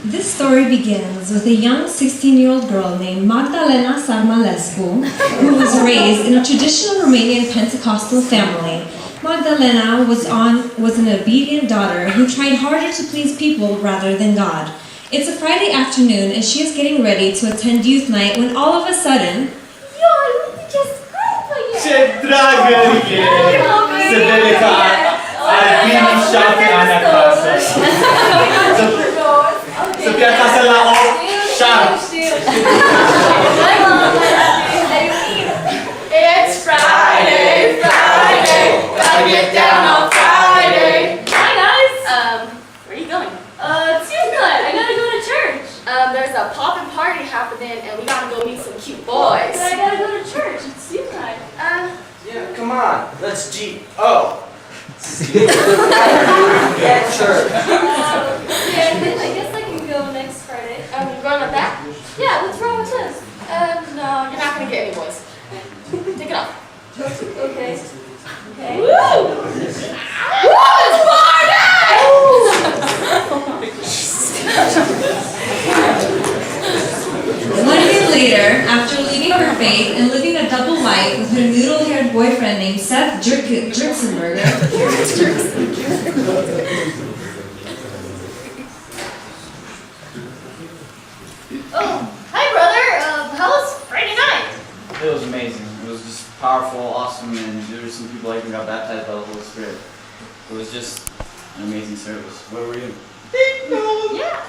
This story begins with a young 16-year-old girl named Magdalena Sarmalescu, who was raised in a traditional Romanian Pentecostal family. Magdalena was an obedient daughter who tried harder to please people rather than God. It's a Friday afternoon and she is getting ready to attend youth night when all of a sudden... Ce dragă e! Se vede că are bine 7 ani acasă. Să fie acasă la 8, 7. It's Friday, Friday, gotta get down on Friday. Hi guys! Where are you going? It's youth night, I gotta go to church. There's a poppin' party happening and we gotta go meet some cute boys. But I gotta go to church, it's youth night. Yeah, come on, let's G-O. Yeah, sure. Yeah, I guess I can go next Friday. You going with that? Yeah, what's wrong with this? No, you're not gonna get any boys. Take it off. Okay. Okay. Woo! Woo! It's party! One year later, after leaving her faith and living a double life with her noodle-haired boyfriend named Seth Jerksenberger. Oh, hi brother. How was Friday night? It was amazing. It was just powerful, awesome, and there were some people that even got baptized by the Holy Spirit. It was just an amazing service. Where were you? Yeah.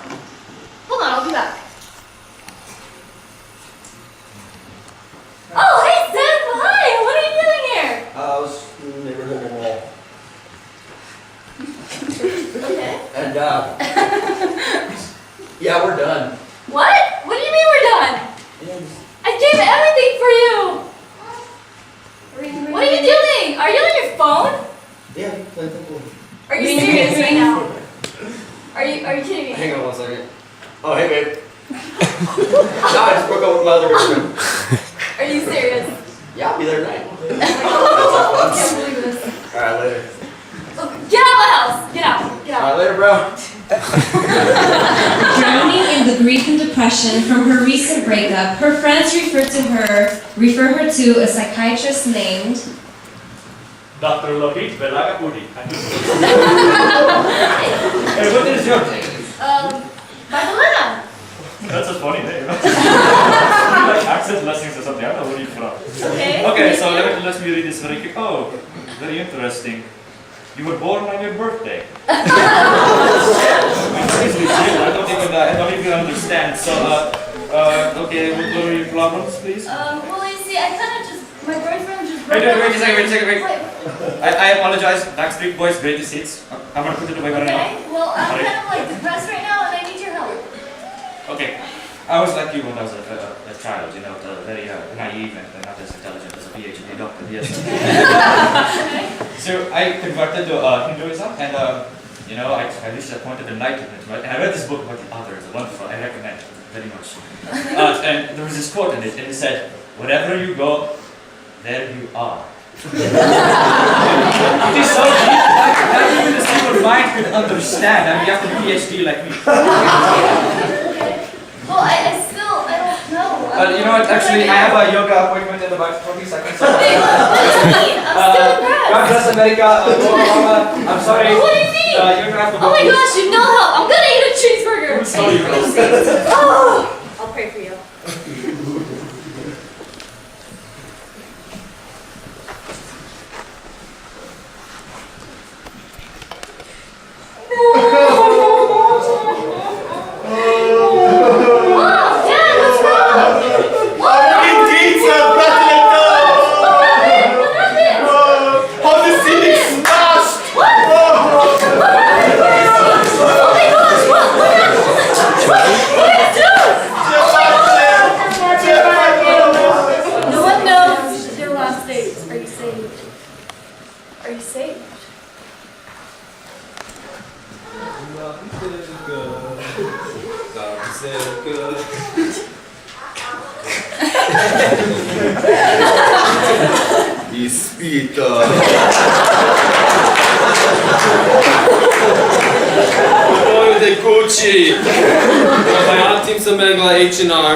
Hold on, I'll be back. Oh, hey Seth! Hi! What are you doing here? I was in the neighborhood mall. Okay. And, yeah, we're done. What? What do you mean we're done? I gave everything for you! What are you doing? Are you on your phone? Yeah, playing football. Are you serious right now? Are you kidding me? Hang on 1 second. Oh, hey, babe. No, I just broke up with my other girlfriend. Are you serious? Yeah, I'll be there tonight. I can't believe this. Alright, later. Oh, get out of my house! Get out! Get out! Alright, later, bro. Drowning in the grief and depression from her recent breakup, her friends refer her to a psychiatrist named Dr. Lopit Belagapudi. Hey, what is your name? Magdalena! That's a funny name. Like accent lessons or something. I don't know where you're from. Okay. Okay, so let me read this very quick. Oh, very interesting. You were born on your birthday. I don't even understand. So, okay, what are your problems, please? Well, you see, I kind of just, my boyfriend just Wait a second. I apologize. Backstreet Boys, greatest hits. I'm gonna put it away right now. Okay, well, I'm kind of like depressed right now and I need your help. Okay, I was like you when I was a child, you know, very naive and not as intelligent as a PhD doctor, yes. So I converted to Hinduism and, you know, I reached a point of enlightenment, right? And I read this book about the author, it's wonderful, I recommend it very much. And there was this quote in it, and it said, wherever you go, there you are. It is so deep that even the simple mind could understand. I mean, you have to be PhD like me. Well, I don't know. You know what, actually, I have a yoga appointment in about 20 seconds. So, Wait, what do you mean? I'm still depressed. God bless America. I'm sorry. What do you mean? You're gonna have to go. Oh my gosh, you know help. I'm gonna eat a cheeseburger. I'm sorry, bro. Oh, I'll pray for you. Ispita. Boy, the Gucci. Mayatim sa mga H&R.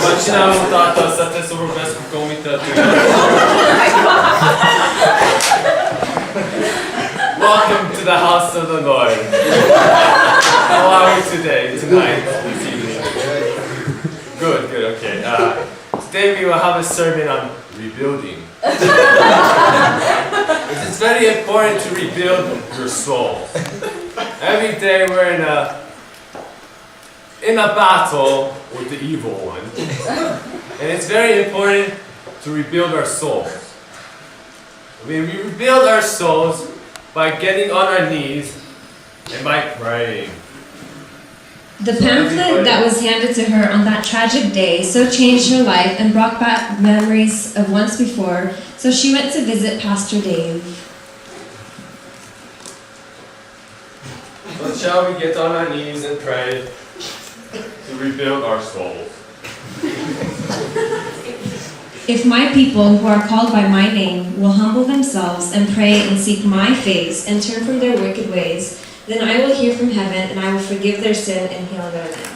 Починаємо тата, за те Совєтського комітету. Welcome to the house of the Lord. How are we tonight, this evening? Good, okay. Today we will have a sermon on rebuilding. It's very important to rebuild your soul. Every day we're in a battle with the evil one. And it's very important to rebuild our souls. We rebuild our souls by getting on our knees and by praying. The pamphlet that was handed to her on that tragic day so changed her life and brought back memories of once before, so she went to visit Pastor Dave. So shall we get on our knees and pray to rebuild our souls? If my people who are called by my name will humble themselves and pray and seek my face and turn from their wicked ways, then I will hear from heaven and I will forgive their sin and heal their land.